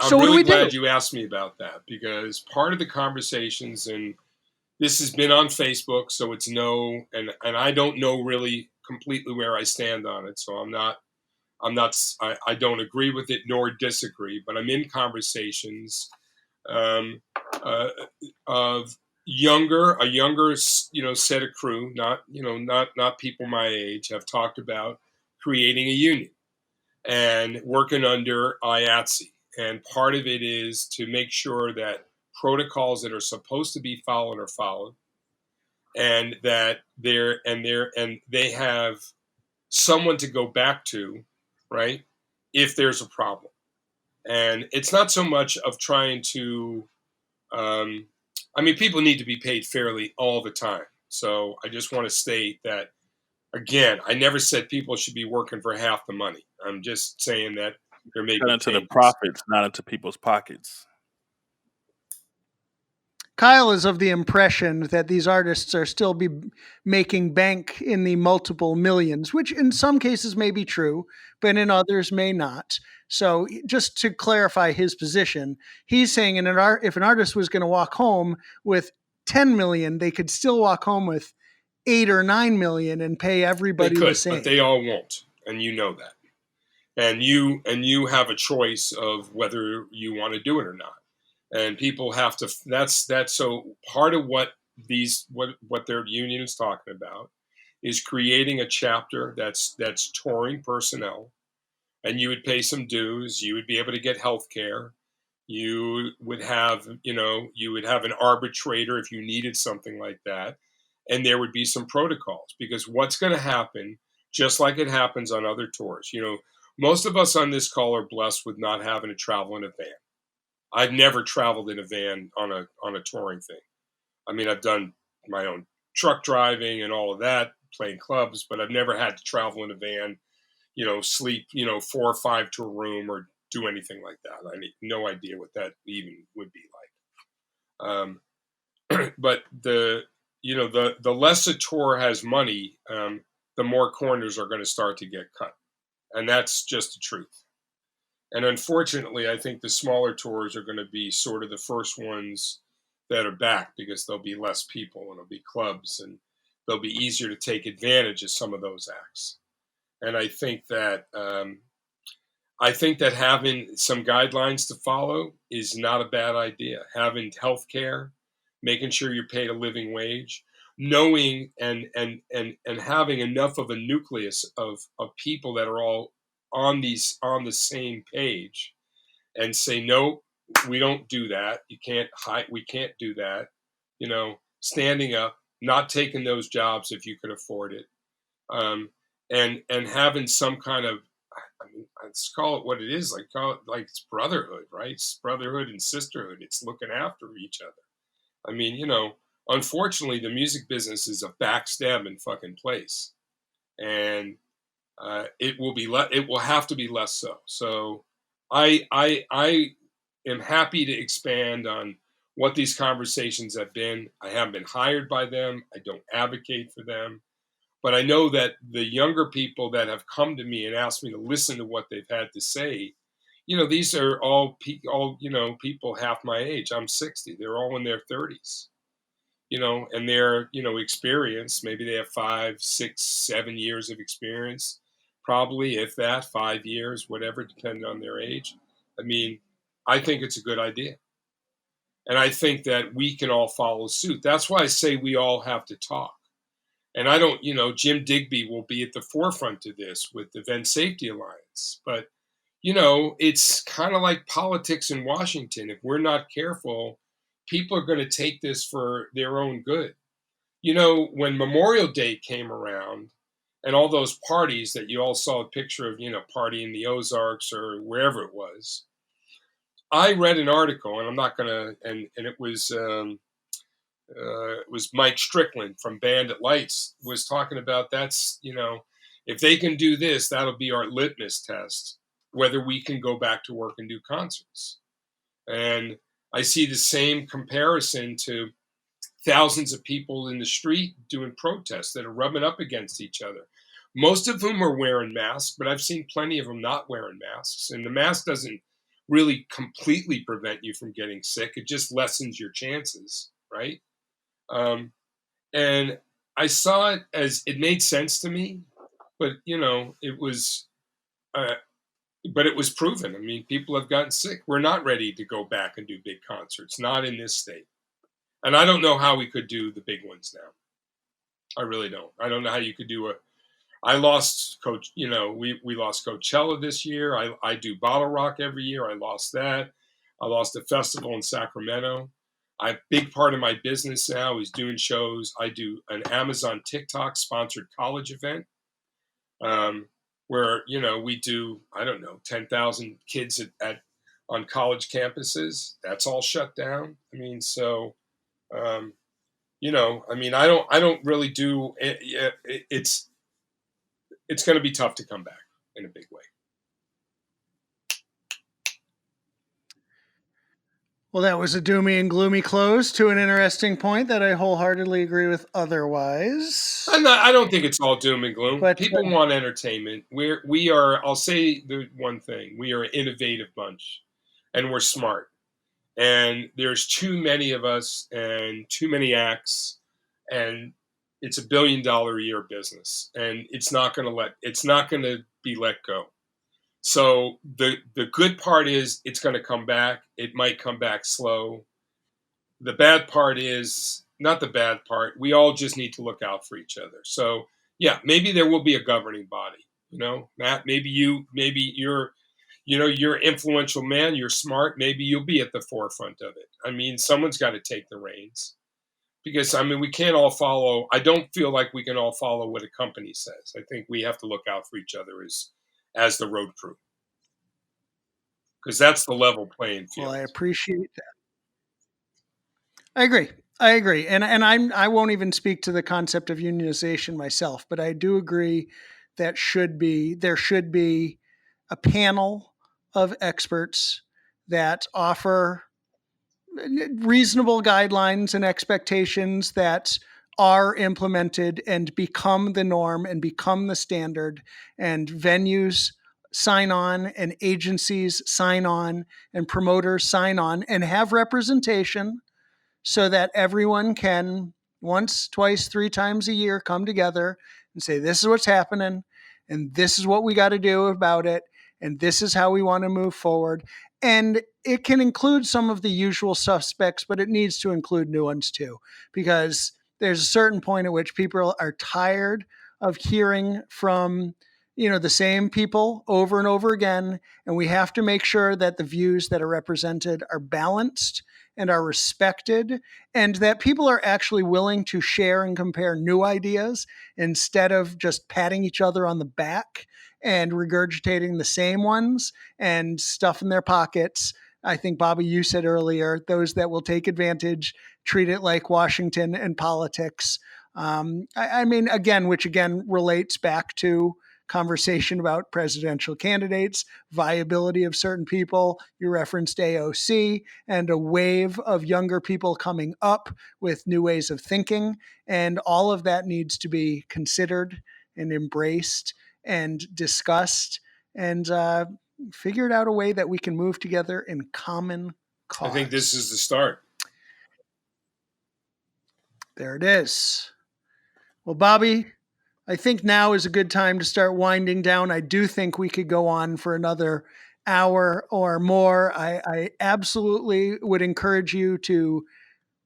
So what do really we glad do? you asked me about that, because part of the conversations, and this has been on Facebook, so it's and I don't know really completely where I stand on it. So I don't agree with it nor disagree, but I'm in conversations of a younger set of crew, not people my age, have talked about creating a union and working under IATSE. And part of it is to make sure that protocols that are supposed to be followed are followed, and that they have someone to go back to, right, if there's a problem. And it's not so much of trying to, people need to be paid fairly all the time. So I just want to state that, again, I never said people should be working for half the money. I'm just saying that there may Cut be into the changes. profits, not into people's pockets. Kyle is of the impression that these artists are still be making bank in the multiple millions, which in some cases may be true, but in others may not. So just to clarify his position, he's saying if an artist was going to walk home with 10 million, they could still walk home with 8 or 9 million and pay They everybody the could, same. but they all won't, and you know that. And you have a choice of whether you want to do it or not. And people have to. That's so part of what their union is talking about is creating a chapter that's touring personnel, and you would pay some dues. You would be able to get health care. You would have an arbitrator if you needed something like that, and there would be some protocols, because what's going to happen, just like it happens on other tours, most of us on this call are blessed with not having to travel in a van. I've never traveled in a van on a touring thing. I mean, I've done my own truck driving and all of that, playing clubs, but I've never had to travel in a van, sleep, 4 or 5 to a room or do anything like that. I mean, no idea what that even would be like. But the less a tour has money, the more corners are going to start to get cut. And that's just the truth. And unfortunately, I think the smaller tours are going to be sort of the first ones that are back, because there'll be less people and there'll be clubs, and they'll be easier to take advantage of some of those acts. And I think that having some guidelines to follow is not a bad idea. Having health care, making sure you're paid a living wage, knowing and having enough of a nucleus of people that are all on the same page, and say, no, we don't do that. You can't hide. We can't do that. Standing up, not taking those jobs if you can afford it, and having some kind of, I mean, let's call it what it is. Call it like it's brotherhood, right? It's brotherhood and sisterhood. It's looking after each other. I mean, unfortunately, the music business is a backstabbing fucing place, and it will have to be less so. So, I am happy to expand on what these conversations have been. I haven't been hired by them. I don't advocate for them. But I know that the younger people that have come to me and asked me to listen to what they've had to say, these are all people half my age. I'm 60. They're all in their 30s, and they're, experienced. Maybe they have 5, 6, 7 years of experience, probably, if that, 5 years, whatever, depending on their age. I mean, I think it's a good idea. And I think that we can all follow suit. That's why I say we all have to talk. And I don't, Jim Digby will be at the forefront of this with the Event Safety Alliance. But, it's kind of like politics in Washington. If we're not careful, people are going to take this for their own good. When Memorial Day came around and all those parties that you all saw a picture of, party in the Ozarks or wherever it was, I read an article, and I'm not going to, and it was Mike Strickland from Bandit Lights was talking about, that's, if they can do this, that'll be our litmus test, whether we can go back to work and do concerts. And I see the same comparison to thousands of people in the street doing protests that are rubbing up against each other. Most of whom are wearing masks, but I've seen plenty of them not wearing masks. And the mask doesn't really completely prevent you from getting sick. It just lessens your chances, right? And I saw it as, it made sense to me, but it was, but it was proven. I mean, people have gotten sick. We're not ready to go back and do big concerts, not in this state. And I don't know how we could do the big ones now. I really don't. I don't know how you could do I lost Coach, we lost Coachella this year. I do Bottle Rock every year. I lost that. I lost a festival in Sacramento. A big part of my business now is doing shows. I do an Amazon TikTok sponsored college event, where, we do, I don't know, 10,000 kids on college campuses. That's all shut down. I mean, so, I don't really do it. It's going to be tough to come back in a big way. Well, that was a doomy and gloomy close to an interesting point that I wholeheartedly agree with otherwise. I don't think it's all doom and gloom. But People want entertainment. We are. I'll say the one thing: we are an innovative bunch, and we're smart. And there's too many of us, and too many acts, and it's $1 billion a year business, and it's not going to be let go. So the good part is it's going to come back. It might come back slow. The bad part is not the bad part. We all just need to look out for each other. So yeah, maybe there will be a governing body. Matt, maybe you're you're an influential man. You're smart. Maybe you'll be at the forefront of it. I mean, someone's got to take the reins because we can't all follow. I don't feel like we can all follow what a company says. I think we have to look out for each other as the road crew, because that's the level playing field. Well, I appreciate that. I agree. And I won't even speak to the concept of unionization myself, but I do agree that there should be a panel of experts that offer reasonable guidelines and expectations that are implemented and become the norm and become the standard, and venues sign on and agencies sign on and promoters sign on and have representation so that everyone can once, twice, 3 times a year come together and say, this is what's happening and this is what we got to do about it. And this is how we want to move forward. And it can include some of the usual suspects, but it needs to include new ones too, because there's a certain point at which people are tired of hearing from the same people over and over again. And we have to make sure that the views that are represented are balanced and are respected, and that people are actually willing to share and compare new ideas instead of just patting each other on the back and regurgitating the same ones and stuff in their pockets. I think, Bobby, you said earlier, those that will take advantage, treat it like Washington and politics. Which again relates back to conversation about presidential candidates, viability of certain people. You referenced AOC and a wave of younger people coming up with new ways of thinking. And all of that needs to be considered and embraced and discussed and figured out a way that we can move together in common cause. I think this is the start. There it is. Well, Bobby, I think now is a good time to start winding down. I do think we could go on for another hour or more. I absolutely would encourage you to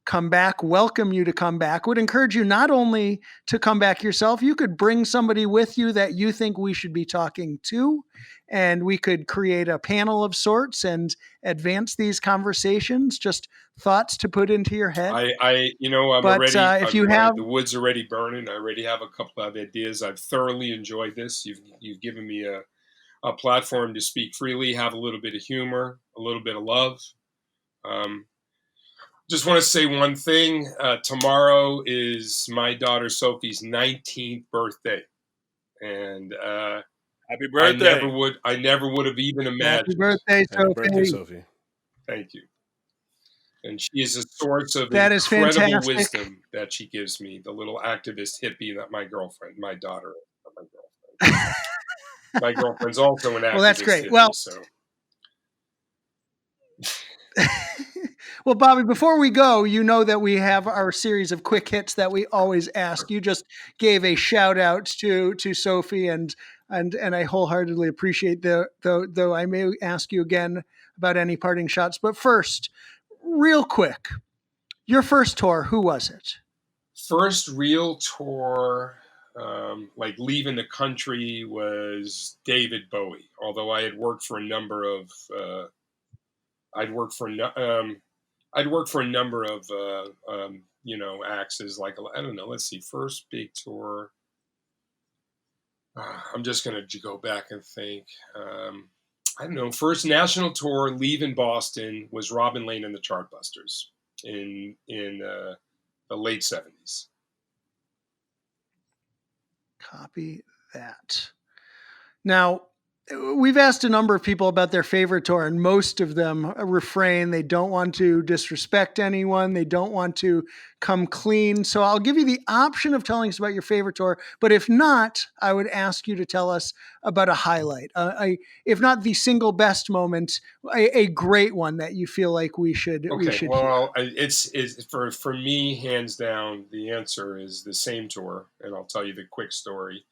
come back, welcome you to come back, would encourage you not only to come back yourself, you could bring somebody with you that you think we should be talking to, and we could create a panel of sorts and advance these conversations. Just thoughts to put into your head. The wood's already burning. I already have a couple of ideas. I've thoroughly enjoyed this. You've given me a platform to speak freely, have a little bit of humor, a little bit of love. Just want to say one thing. Tomorrow is my daughter Sophie's 19th birthday, and happy birthday! I never would have even imagined. Happy birthday, Sophie! Happy birthday, Sophie! Thank you. And she is a source of incredible wisdom that she gives me. The little activist hippie that my daughter, my girlfriend's also an activist. Well, that's great. Hippie, well. So. Well, Bobby, before we go, you know that we have our series of quick hits that we always ask. You just gave a shout out to Sophie, and I wholeheartedly appreciate though I may ask you again about any parting shots. But first, real quick, your first tour, who was it? First real tour, like leaving the country, was David Bowie. Although I had worked for a number of acts as like, I don't know, let's see, first big tour. I'm just going to go back and think. I don't know, first national tour, leaving Boston, was Robin Lane and the Chartbusters in the late 70s. Copy that. Now, We've asked a number of people about their favorite tour, and most of them refrain. They don't want to disrespect anyone. They don't want to come clean. So I'll give you the option of telling us about your favorite tour. But if not, I would ask you to tell us about a highlight. If not the single best moment, a great one that you feel like we should hear. Well, it's for me, hands down, the answer is the same tour, and I'll tell you the quick story.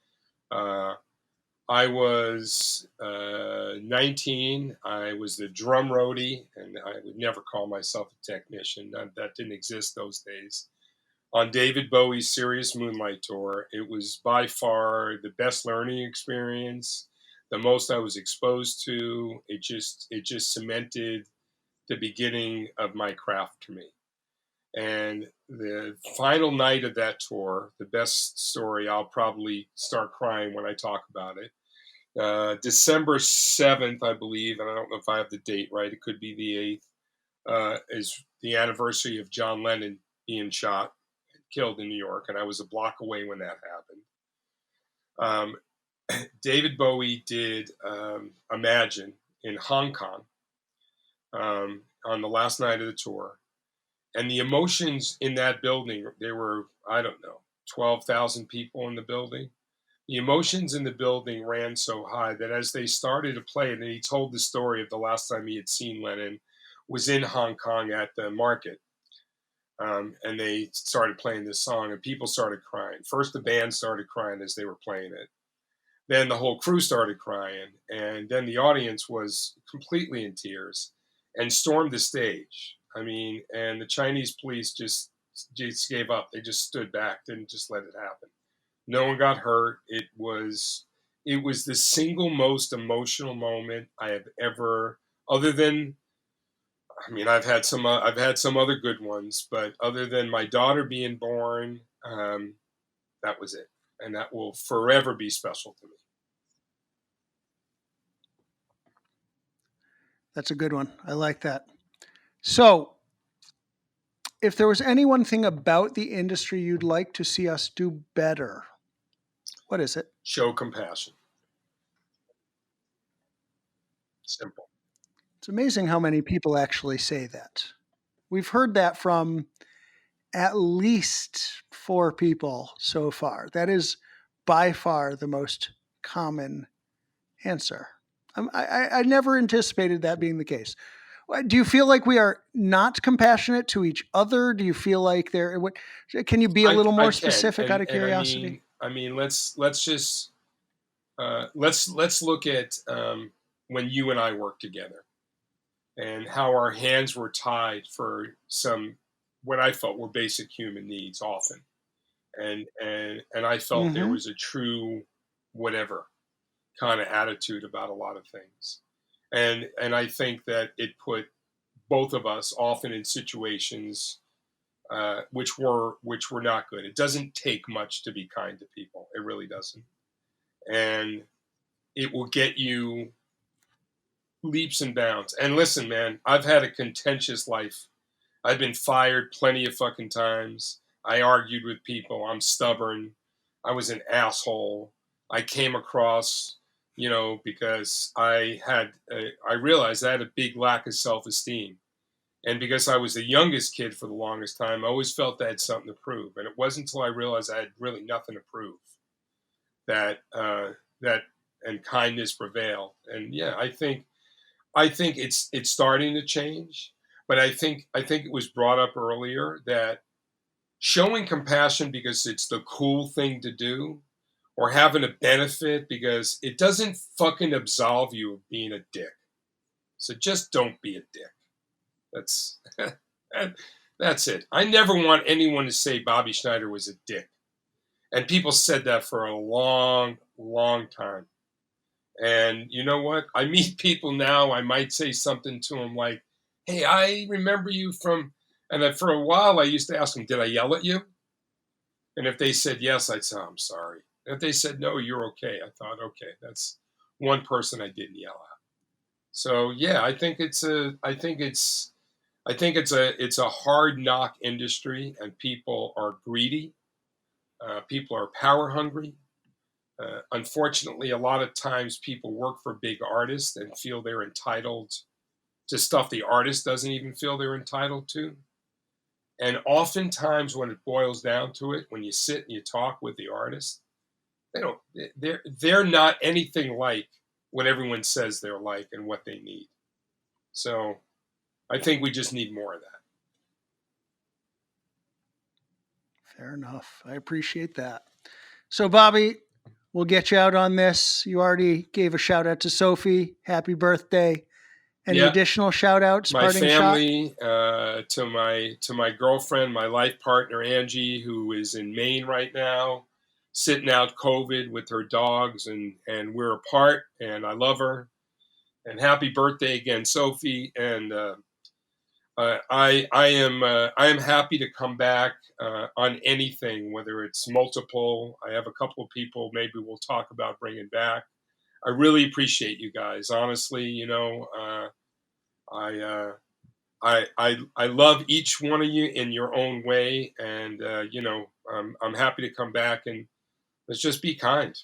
I was 19. I was the drum roadie, and I would never call myself a technician. That didn't exist those days. On David Bowie's Serious Moonlight Tour, it was by far the best learning experience, the most I was exposed to. It just cemented the beginning of my craft for me. And the final night of that tour, the best story, I'll probably start crying when I talk about it. December 7th, I believe, and I don't know if I have the date right, it could be the 8th, is the anniversary of John Lennon being shot and killed in New York, and I was a block away when that happened. David Bowie did Imagine in Hong Kong on the last night of the tour. And the emotions in that building, there were, 12,000 people in the building. The emotions in the building ran so high that as they started to play it, and he told the story of the last time he had seen Lennon was in Hong Kong at the market. And they started playing this song, and people started crying. First, the band started crying as they were playing it. Then the whole crew started crying. And then the audience was completely in tears and stormed the stage. And the Chinese police just gave up. They just stood back, didn't just let it happen. No one got hurt. It was the single most emotional moment I have ever, other than, I've had some other good ones, but other than my daughter being born, that was it. And that will forever be special to me. That's a good one. I like that. So, if there was any one thing about the industry you'd like to see us do better, what is it? Show compassion. Simple. It's amazing how many people actually say that. We've heard that from at least 4 people so far. That is by far the most common answer. I never anticipated that being the case. Do you feel like we are not compassionate to each other? Do you feel like can you be a little more specific out of curiosity? Let's just let's look at when you and I worked together and how our hands were tied for some what I felt were basic human needs often, and I felt there was a true whatever kind of attitude about a lot of things. And I think that it put both of us often in situations which were not good. It doesn't take much to be kind to people. It really doesn't. And it will get you leaps and bounds. And listen, man, I've had a contentious life. I've been fired plenty of fucking times. I argued with people. I'm stubborn. I was an asshole. I came across because I realized I had a big lack of self-esteem. And because I was the youngest kid for the longest time, I always felt I had something to prove. And it wasn't until I realized I had really nothing to prove that and kindness prevailed. And yeah, I think it's starting to change. But I think it was brought up earlier that showing compassion because it's the cool thing to do, or having a benefit because it doesn't fucking absolve you of being a dick. So just don't be a dick. That's it. I never want anyone to say Bobby Schneider was a dick. And people said that for a long, long time. And you know what? I meet people now, I might say something to them like, hey, I remember you from, and for a while I used to ask them, did I yell at you? And if they said yes, I'd say, I'm sorry. If they said no, you're okay. I thought, okay, that's one person I didn't yell at. So yeah, I think it's a hard knock industry, and people are greedy. People are power hungry. Unfortunately, a lot of times people work for big artists and feel they're entitled to stuff the artist doesn't even feel they're entitled to. And oftentimes when it boils down to it, when you sit and you talk with the artist, they're not anything like what everyone says they're like and what they need. So I think we just need more of that. Fair enough. I appreciate that. So, Bobby, we'll get you out on this. You already gave a shout out to Sophie. Happy birthday. Any additional shout outs? My family, to my girlfriend, my life partner, Angie, who is in Maine right now, sitting out COVID with her dogs, and we're apart, and I love her. And happy birthday again, Sophie. And I am happy to come back on anything, whether it's multiple. I have a couple of people maybe we'll talk about bringing back. I really appreciate you guys. Honestly, you know, I love each one of you in your own way, and you know, I'm happy to come back, and let's just be kind.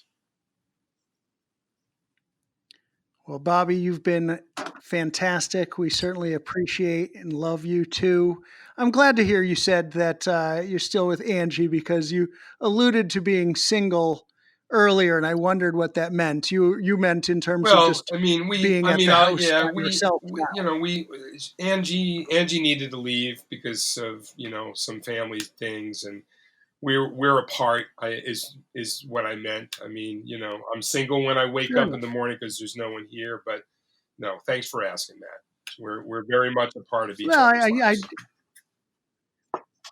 Well, Bobby, you've been fantastic. We certainly appreciate and love you too. I'm glad to hear you said that you're still with Angie, because you alluded to being single earlier, and I wondered what that meant. You meant in terms of just being at the house by yourself. Angie needed to leave because of, you know, some family things, and we're apart. Is what I meant. I mean, you know, I'm single when I wake up in the morning because there's no one here. But no, thanks for asking that. We're very much a part of each other's lives.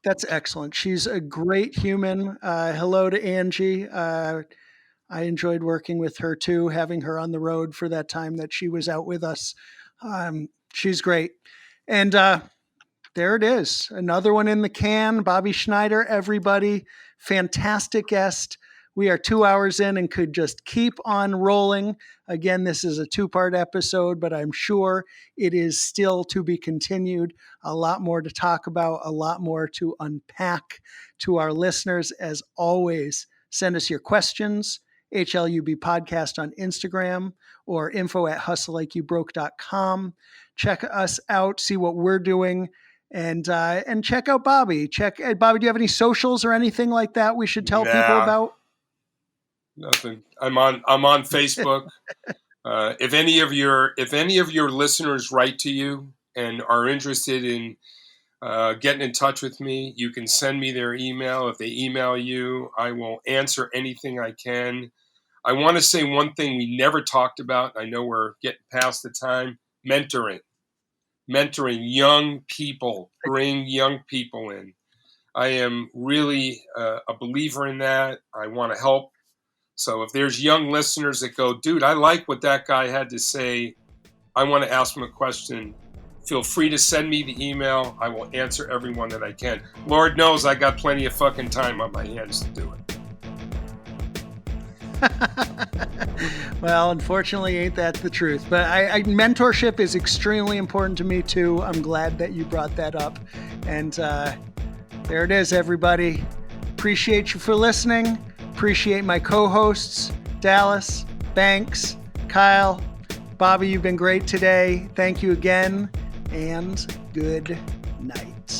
That's excellent. She's a great human. Hello to Angie. I enjoyed working with her too, having her on the road for that time that she was out with us. She's great. And there it is. Another one in the can. Bobby Schneider, everybody. Fantastic guest. We are 2 hours in and could just keep on rolling. Again, this is a 2-part episode, but I'm sure it is still to be continued. A lot more to talk about, a lot more to unpack. To our listeners, as always, send us your questions, HLUB Podcast on Instagram, or info@hustleLikeYouBroke.com. Check us out, see what we're doing, and check out Bobby. Bobby, do you have any socials or anything like that we should tell people about? Nothing. I'm on Facebook. If any of your listeners write to you and are interested in getting in touch with me, you can send me their email. If they email you, I will answer anything I can. I want to say one thing we never talked about. I know we're getting past the time. Mentoring young people, bring young people in. I am really a believer in that. I want to help. So if there's young listeners that go, dude, I like what that guy had to say, I want to ask him a question, feel free to send me the email. I will answer everyone that I can. Lord knows I got plenty of fucking time on my hands to do it. Well, unfortunately, ain't that the truth? But mentorship is extremely important to me too. I'm glad that you brought that up. And there it is, everybody. Appreciate you for listening. Appreciate my co-hosts, Dallas, Banks, Kyle, Bobby. You've been great today. Thank you again, and good night.